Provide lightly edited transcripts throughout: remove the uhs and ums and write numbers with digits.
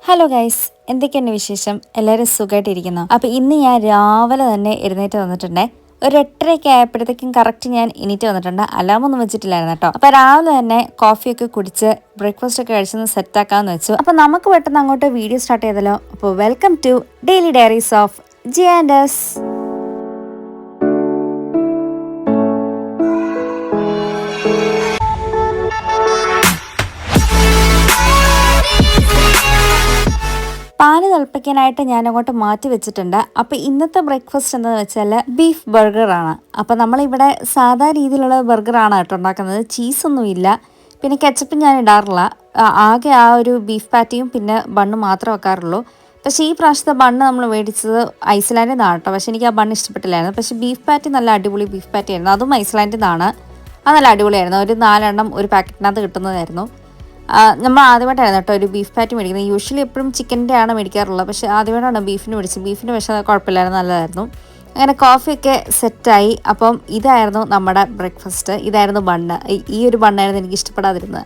Hello guys, എന്തൊക്കെയാണ് വിശേഷം? എല്ലാവരും സുഖമായിട്ടിരിക്കുന്നു. അപ്പോൾ ഇന്ന് ഞാൻ രാവിലെ തന്നെ എഴുന്നേറ്റ് വന്നിട്ടുണ്ടേ. ഒരു 8:30 ആയപ്പോഴത്തേക്കും കറക്റ്റ് ഞാൻ എണീറ്റ് വന്നിട്ടുണ്ട്. അലാമൊന്നും വെച്ചിട്ടില്ലായിരുന്നു കേട്ടോ. അപ്പോൾ രാവിലെ തന്നെ കോഫിയൊക്കെ കുടിച്ച് ബ്രേക്ക്ഫാസ്റ്റ് ഒക്കെ കഴിച്ചൊന്ന് സെറ്റാക്കാമെന്ന് വെച്ചു. അപ്പോൾ നമുക്ക് പെട്ടെന്ന് അങ്ങോട്ട് വീഡിയോ സ്റ്റാർട്ട് ചെയ്തല്ലോ. അപ്പോൾ welcome to daily diaries of ജിയാൻഡസ്. പാല് തിളപ്പിക്കാനായിട്ട് ഞാൻ അങ്ങോട്ട് മാറ്റി വെച്ചിട്ടുണ്ട്. അപ്പോൾ ഇന്നത്തെ ബ്രേക്ക്ഫാസ്റ്റ് എന്താണെന്ന് വെച്ചാൽ ബീഫ് ബർഗറാണ്. അപ്പോൾ നമ്മളിവിടെ സാധാ രീതിയിലുള്ള ബർഗറാണ് കേട്ടോ ഉണ്ടാക്കുന്നത്. ചീസൊന്നുമില്ല, പിന്നെ കെച്ചപ്പും ഞാൻ ഇടാറില്ല. ആകെ ആ ഒരു ബീഫ് പാറ്റിയും പിന്നെ ബണ്ണും മാത്രമേ വെക്കാറുള്ളൂ. പക്ഷേ ഈ പ്രാവശ്യത്തെ ബണ്ണ് നമ്മൾ മേടിച്ചത് ഐസ്ലാൻഡിൽ നിന്നാണ് കേട്ടോ. പക്ഷേ എനിക്ക് ആ ബണ്ണ് ഇഷ്ടപ്പെട്ടില്ലായിരുന്നു. പക്ഷേ ബീഫ് പാറ്റി നല്ല അടിപൊളി ബീഫ് പാറ്റി ആയിരുന്നു. അതും ഐസ്ലാൻഡിൽ നിന്നാണ്. അത് നല്ല അടിപൊളിയായിരുന്നു. ഒരു 4 എണ്ണം ഒരു പാക്കറ്റിനകത്ത് കിട്ടുന്നതായിരുന്നു. നമ്മൾ ആദ്യമായിട്ടായിരുന്നു കേട്ടോ ഒരു ബീഫ് പാറ്റി മേടിക്കുന്നത്. യൂഷ്വലി എപ്പോഴും ചിക്കൻ്റെ ആണ് മേടിക്കാറുള്ളത്. പക്ഷേ ആദ്യമായിട്ടാണ് ബീഫിന് മേടിച്ചത്. ബീഫിന് പക്ഷേ കുഴപ്പമില്ലായിരുന്നു, നല്ലതായിരുന്നു. അങ്ങനെ കോഫിയൊക്കെ സെറ്റായി. അപ്പം ഇതായിരുന്നു നമ്മുടെ ബ്രേക്ക്ഫാസ്റ്റ്. ഇതായിരുന്നു ബണ്ണ്. ഈ ഒരു ബണ്ണായിരുന്നു എനിക്ക് ഇഷ്ടപ്പെടാതിരുന്നത്.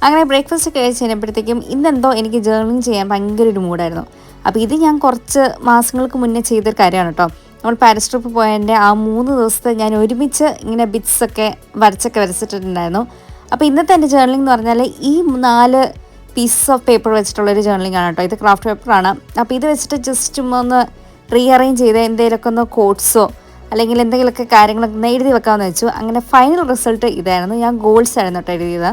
അങ്ങനെ ബ്രേക്ക്ഫാസ്റ്റ് കഴിച്ച് കഴിഞ്ഞപ്പോഴത്തേക്കും ഇന്നെന്തോ എനിക്ക് ജേർണിങ് ചെയ്യാൻ ഭയങ്കര ഒരു മൂഡായിരുന്നു. അപ്പോൾ ഇത് ഞാൻ കുറച്ച് മാസങ്ങൾക്ക് മുന്നേ ചെയ്തൊരു കാര്യമാണ് കേട്ടോ. നമ്മൾ പാരീസ് ട്രിപ്പ് പോയതിൻ്റെ ആ 3 ദിവസത്തെ ഞാൻ ഒരുമിച്ച് ഇങ്ങനെ ബിറ്റ്സൊക്കെ വരച്ചിട്ടുണ്ടായിരുന്നു. അപ്പോൾ ഇന്നത്തെ എൻ്റെ ജേർണലിംഗ് എന്ന് പറഞ്ഞാൽ ഈ 4 പീസസ് ഓഫ് പേപ്പർ വെച്ചിട്ടുള്ളൊരു ജേർണലിംഗ് ആണ് കേട്ടോ. ഇത് ക്രാഫ്റ്റ് പേപ്പറാണ്. അപ്പോൾ ഇത് വെച്ചിട്ട് ജസ്റ്റ് ഒന്ന് റീഅറേഞ്ച് ചെയ്ത് എന്തെങ്കിലുമൊക്കെ ഒന്ന് കോട്ട്സോ അല്ലെങ്കിൽ എന്തെങ്കിലുമൊക്കെ കാര്യങ്ങളൊക്കെ ഒന്ന് എഴുതി വെക്കാമെന്ന് വെച്ചു. അങ്ങനെ ഫൈനൽ റിസൾട്ട് ഇതായിരുന്നു. ഞാൻ ഗോൾസ് ആയിരുന്നു കേട്ടോ എഴുതിയത്.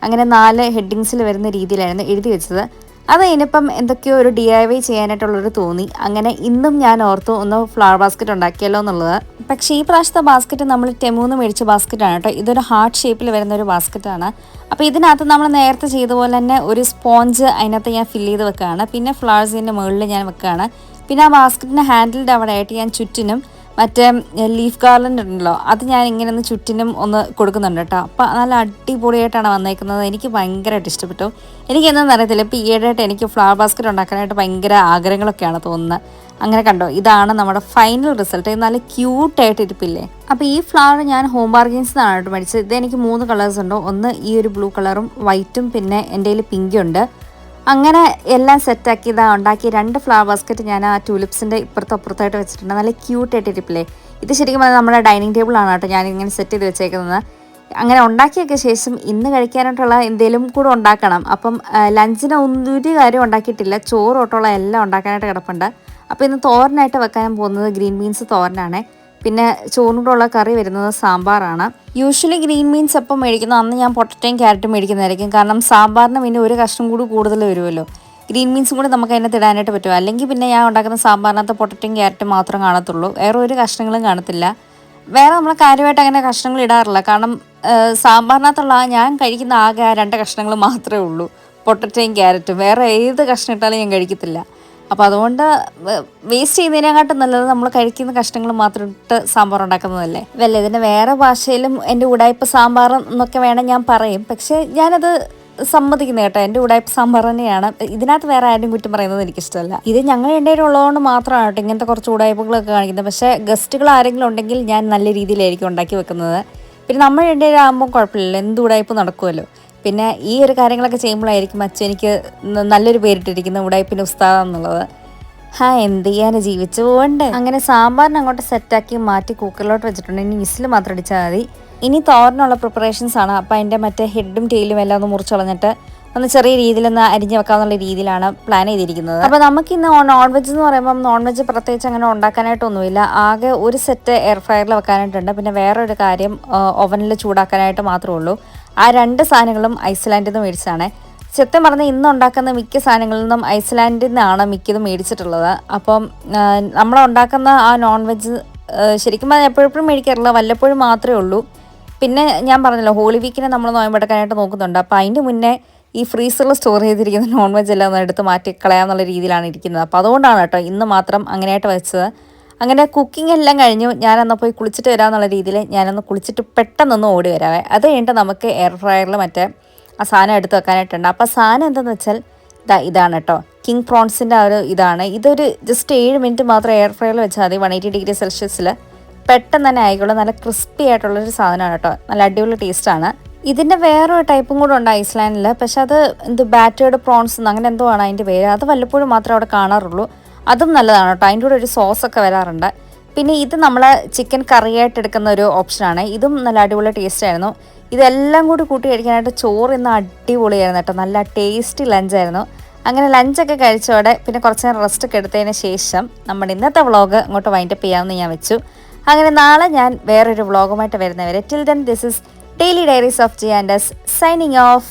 അങ്ങനെ 4 ഹെഡിങ്സിൽ വരുന്ന രീതിയിലായിരുന്നു എഴുതി വെച്ചത്. അത് കഴിഞ്ഞപ്പം എന്തൊക്കെയോ ഒരു DIY ചെയ്യാനായിട്ടുള്ളൊരു തോന്നി. അങ്ങനെ ഇന്നും ഞാൻ ഓർത്തു ഒന്ന് ഫ്ലവർ ബാസ്ക്കറ്റ് ഉണ്ടാക്കിയല്ലോ എന്നുള്ളത്. പക്ഷേ ഈ പ്രാവശ്യത്തെ ബാസ്ക്കറ്റ് നമ്മൾ ടെമൂന്ന് മേടിച്ച ബാസ്ക്കറ്റാണ് കേട്ടോ. ഇതൊരു ഹാർട്ട് ഷേപ്പിൽ വരുന്ന ഒരു ബാസ്ക്കറ്റാണ്. അപ്പോൾ ഇതിനകത്ത് നമ്മൾ നേരത്തെ ചെയ്ത പോലെ തന്നെ ഒരു സ്പോഞ്ച് അതിനകത്ത് ഞാൻ ഫില്ല് ചെയ്ത് വെക്കുകയാണ്. പിന്നെ ഫ്ലവേഴ്സിൻ്റെ മുകളിൽ ഞാൻ വെക്കുകയാണ്. പിന്നെ ആ ബാസ്ക്കറ്റിൻ്റെ ഹാൻഡിലിൻ്റെ അവിടെ ആയിട്ട് ഞാൻ ചുറ്റിനും മറ്റേ ലീഫ് ഗാർലൻഡ് ഉണ്ടല്ലോ, അത് ഞാൻ ഇങ്ങനെ ഒന്ന് ചുറ്റിനും ഒന്ന് കൊടുക്കുന്നുണ്ട് കേട്ടോ. അപ്പോൾ നല്ല അടിപൊളിയായിട്ടാണ് വന്നേക്കുന്നത്. എനിക്ക് ഭയങ്കരമായിട്ട് ഇഷ്ടപ്പെട്ടു. എനിക്ക് എന്താണെന്ന് അറിയത്തില്ല, ഇപ്പോൾ ഈയിടെയായിട്ട് എനിക്ക് ഫ്ലവർ ബാസ്ക്കറ്റ് ഉണ്ടാക്കാനായിട്ട് ഭയങ്കര ആഗ്രഹങ്ങളൊക്കെയാണ് തോന്നുന്നത്. അങ്ങനെ കണ്ടോ, ഇതാണ് നമ്മുടെ ഫൈനൽ റിസൾട്ട്. നല്ല ക്യൂട്ടായിട്ട് ഇരിപ്പില്ലേ. അപ്പോൾ ഈ ഫ്ലവർ ഞാൻ ഹോം ബാർഗെയിൻസിൽ നിന്നാണ് കേട്ടോ മേടിച്ചത്. ഇതെനിക്ക് 3 കളേഴ്സ് ഉണ്ട്. ഒന്ന് ഈ ഒരു ബ്ലൂ കളറും വൈറ്റും പിന്നെ എൻ്റെ കയ്യിൽ പിങ്കും ഉണ്ട്. അങ്ങനെ എല്ലാം സെറ്റാക്കി ഉണ്ടാക്കി 2 ഫ്ലവർ ബാസ്ക്കറ്റ് ഞാൻ ആ ട്യൂലിപ്സിൻ്റെ അപ്പുറത്തായിട്ട് വെച്ചിട്ടുണ്ട്. നല്ല ക്യൂട്ടായിട്ട് ഇരിപ്പില്ലേ. ഇത് ശരിക്കും പറഞ്ഞാൽ നമ്മുടെ ഡൈനിങ് ടേബിളാണ് കേട്ടോ ഞാനിങ്ങനെ സെറ്റ് ചെയ്ത് വെച്ചേക്കുന്നത്. അങ്ങനെ ഉണ്ടാക്കിയൊക്കെ ശേഷം ഇന്ന് കഴിക്കാനായിട്ടുള്ള എന്തെങ്കിലും കൂടെ ഉണ്ടാക്കണം. അപ്പം ലഞ്ചിന് ഒരു കാര്യം ഉണ്ടാക്കിയിട്ടില്ല. ചോറ് തൊട്ടുള്ള എല്ലാം ഉണ്ടാക്കാനായിട്ട് കിടപ്പുണ്ട്. അപ്പോൾ ഇന്ന് തോരനായിട്ട് വെക്കാൻ പോകുന്നത് ഗ്രീൻ ബീൻസ് തോരനാണ്. പിന്നെ ചോറിനോടുള്ള കറി വരുന്നത് സാമ്പാറാണ്. യൂഷ്വലി ഗ്രീൻ ബീൻസ് എപ്പം മേടിക്കുന്നു അന്ന് ഞാൻ പൊട്ടറ്റയും ക്യാരറ്റും മേടിക്കുന്നതായിരിക്കും. കാരണം സാമ്പാറിന് പിന്നെ ഒരു കഷ്ണം കൂടി കൂടുതൽ വരുമല്ലോ. ഗ്രീൻ ബീൻസും കൂടി നമുക്ക് അതിനകത്ത് ഇടാനായിട്ട് പറ്റുമോ. അല്ലെങ്കിൽ പിന്നെ ഞാൻ ഉണ്ടാക്കുന്ന സാമ്പാറിനകത്ത് പൊട്ടറ്റയും ക്യാരറ്റും മാത്രം കാണത്തുള്ളൂ, വേറെ ഒരു കഷ്ണങ്ങളും കാണത്തില്ല. വേറെ നമ്മൾ കാര്യമായിട്ട് അങ്ങനെ കഷ്ണങ്ങൾ ഇടാറില്ല. കാരണം സാമ്പാറിനകത്തുള്ള ഞാൻ കഴിക്കുന്ന ആകെ 2 കഷ്ണങ്ങൾ മാത്രമേ ഉള്ളൂ, പൊട്ടറ്റയും ക്യാരറ്റും. വേറെ ഏത് കഷ്ണം ഇട്ടാലും ഞാൻ കഴിക്കത്തില്ല. അപ്പോൾ അതുകൊണ്ട് വേസ്റ്റ് ചെയ്യുന്നതിനെക്കാട്ടും നല്ലത് നമ്മൾ കഴിക്കുന്ന കഷ്ണങ്ങൾ മാത്രം ഇട്ട് സാമ്പാർ ഉണ്ടാക്കുന്നതല്ലേ. ഇതിന് വേറെ ഭാഷയിലും എൻ്റെ ഉടായ്പ സാമ്പാർ എന്നൊക്കെ വേണം ഞാൻ പറയും. പക്ഷേ ഞാനത് സമ്മതിക്കുന്നു കേട്ടോ, എൻ്റെ ഉടായ്പ സാമ്പാർ തന്നെയാണ്. ഇതിനകത്ത് വേറെ ആരും കുറ്റം പറയുന്നത് എനിക്കിഷ്ടമല്ല. ഇത് ഞങ്ങൾ രണ്ടുപേരും ഉള്ളതുകൊണ്ട് മാത്രമാണ് കേട്ടോ ഇങ്ങനത്തെ കുറച്ച് ഉടായ്പകളൊക്കെ കാണിക്കുന്നത്. പക്ഷേ ഗസ്റ്റുകൾ ആരെങ്കിലും ഉണ്ടെങ്കിൽ ഞാൻ നല്ല രീതിയിലായിരിക്കും ഉണ്ടാക്കി വെക്കുന്നത്. പിന്നെ നമ്മൾ രണ്ടുപേരും ആകുമ്പോൾ കുഴപ്പമില്ല, എന്ത് ഉടായ്പ നടക്കുമല്ലോ. പിന്നെ ഈ ഒരു കാര്യങ്ങളൊക്കെ ചെയ്യുമ്പോഴായിരിക്കും അച്ഛൻ എനിക്ക് നല്ലൊരു പേരിട്ടിരിക്കുന്നത് ഉടായ്പിൻ്റെ ഉസ്താദ് എന്നുള്ളത്. എന്ത് ചെയ്യാൻ, ജീവിച്ചു പോകണ്ടേ. അങ്ങനെ സാമ്പാറിന് അങ്ങോട്ട് സെറ്റാക്കി മാറ്റി കുക്കറിലോട്ട് വെച്ചിട്ടുണ്ട്. ഇനി വിസിൽ മാത്രം അടിച്ചാൽ മതി. ഇനി തോരനുള്ള പ്രിപ്പറേഷൻസ് ആണ്. അപ്പോൾ അതിൻ്റെ മറ്റേ ഹെഡും ടെയിലും എല്ലാം ഒന്ന് മുറിച്ചളഞ്ഞിട്ട് ഒന്ന് ചെറിയ രീതിയിലൊന്ന് അരിഞ്ഞ് വെക്കാമെന്നുള്ള രീതിയിലാണ് പ്ലാൻ ചെയ്തിരിക്കുന്നത്. അപ്പോൾ നമുക്കിന്ന് നോൺ വെജ് എന്ന് പറയുമ്പം നോൺ വെജ് പ്രത്യേകിച്ച് അങ്ങനെ ഉണ്ടാക്കാനായിട്ടൊന്നുമില്ല. ആകെ ഒരു സെറ്റ് എയർ ഫ്രയറിൽ വെക്കാനായിട്ടുണ്ട്. പിന്നെ വേറൊരു കാര്യം ഓവനിൽ ചൂടാക്കാനായിട്ട് മാത്രമേ ഉള്ളൂ. ആ 2 സാധനങ്ങളും ഐസ്ലാൻഡിൽ നിന്ന് മേടിച്ചതാണ്. സത്യം പറഞ്ഞാൽ ഇന്ന് ഉണ്ടാക്കുന്ന മിക്ക സാധനങ്ങളിൽ നിന്നും ഐസ്ലാൻഡിൽ നിന്നാണ് മിക്കതും മേടിച്ചിട്ടുള്ളത്. അപ്പം നമ്മളുണ്ടാക്കുന്ന ആ നോൺ വെജ് ശരിക്കും പറഞ്ഞാൽ എപ്പോഴും മേടിക്കാറില്ല, വല്ലപ്പോഴും മാത്രമേ ഉള്ളൂ. പിന്നെ ഞാൻ പറഞ്ഞല്ലോ ഹോളി വീക്കിനെ നമ്മൾ നോയമ്പെടുക്കാനായിട്ട് നോക്കുന്നുണ്ട്. അപ്പോൾ അതിൻ്റെ മുന്നേ ഈ ഫ്രീസറിൽ സ്റ്റോർ ചെയ്തിരിക്കുന്ന നോൺ വെജ് എല്ലാം ഒന്ന് എടുത്ത് മാറ്റി കളയാമെന്നുള്ള രീതിയിലാണ് ഇരിക്കുന്നത്. അപ്പോൾ അതുകൊണ്ടാണ് കേട്ടോ ഇന്ന് മാത്രം അങ്ങനെയായിട്ട് വെച്ചത്. അങ്ങനെ കുക്കിംഗ് എല്ലാം കഴിഞ്ഞു. ഞാനന്ന് പോയി കുളിച്ചിട്ട് വരാമെന്നുള്ള രീതിയിൽ ഞാനൊന്ന് കുളിച്ചിട്ട് പെട്ടെന്നൊന്ന് ഓടി വരാവേ. അത് കഴിഞ്ഞിട്ട് നമുക്ക് എയർ ഫ്രയറിൽ മറ്റേ ആ സാധനം എടുത്ത് വെക്കാനായിട്ടുണ്ട്. അപ്പോൾ സാധനം എന്താണെന്ന് വെച്ചാൽ ഇതാണ് കേട്ടോ, കിങ് പ്രോൺസിൻ്റെ ആ ഒരു ഇതാണ്. ഇതൊരു ജസ്റ്റ് 7 മിനിറ്റ് മാത്രം എയർ ഫ്രയറിൽ വെച്ചാൽ മതി. 180°C പെട്ടെന്ന് തന്നെ ആയിക്കോളും. നല്ല ക്രിസ്പി ആയിട്ടുള്ളൊരു സാധനമാണ് കേട്ടോ, നല്ല അടിപൊളി ടേസ്റ്റാണ്. ഇതിൻ്റെ വേറൊരു ടൈപ്പും കൂടെ ഉണ്ട് ഐസ്ലാൻഡിൽ. പക്ഷെ അത് ബാറ്റേർഡ് പ്രോൺസ് അങ്ങനെ എന്തോ ആണ് അതിൻ്റെ പേര്. അത് വല്ലപ്പോഴും മാത്രമേ അവിടെ കാണാറുള്ളൂ. അതും നല്ലതാണ് കേട്ടോ. അതിൻ്റെ കൂടെ ഒരു സോസൊക്കെ വരാറുണ്ട്. പിന്നെ ഇത് നമ്മൾ ചിക്കൻ കറിയായിട്ട് എടുക്കുന്ന ഒരു ഓപ്ഷനാണ്. ഇതും നല്ല അടിപൊളി ടേസ്റ്റ് ആയിരുന്നു. ഇതെല്ലാം കൂടി കൂട്ടി കഴിക്കാനായിട്ട് ചോറ് ഇന്ന് അടിപൊളിയായിരുന്നു കേട്ടോ. നല്ല ടേസ്റ്റി ലഞ്ചായിരുന്നു. അങ്ങനെ ലഞ്ചൊക്കെ കഴിച്ചോടെ പിന്നെ കുറച്ച് നേരം റെസ്റ്റ് ഒക്കെ എടുത്തതിന് ശേഷം നമ്മുടെ ഇന്നത്തെ വ്ളോഗ് അങ്ങോട്ട് വൈൻഡപ്പ് ചെയ്യാമെന്ന് ഞാൻ വെച്ചു. അങ്ങനെ നാളെ ഞാൻ വേറൊരു വ്ളോഗുമായിട്ട് വരുന്നവരെ till then this is daily diaries of G and S signing off.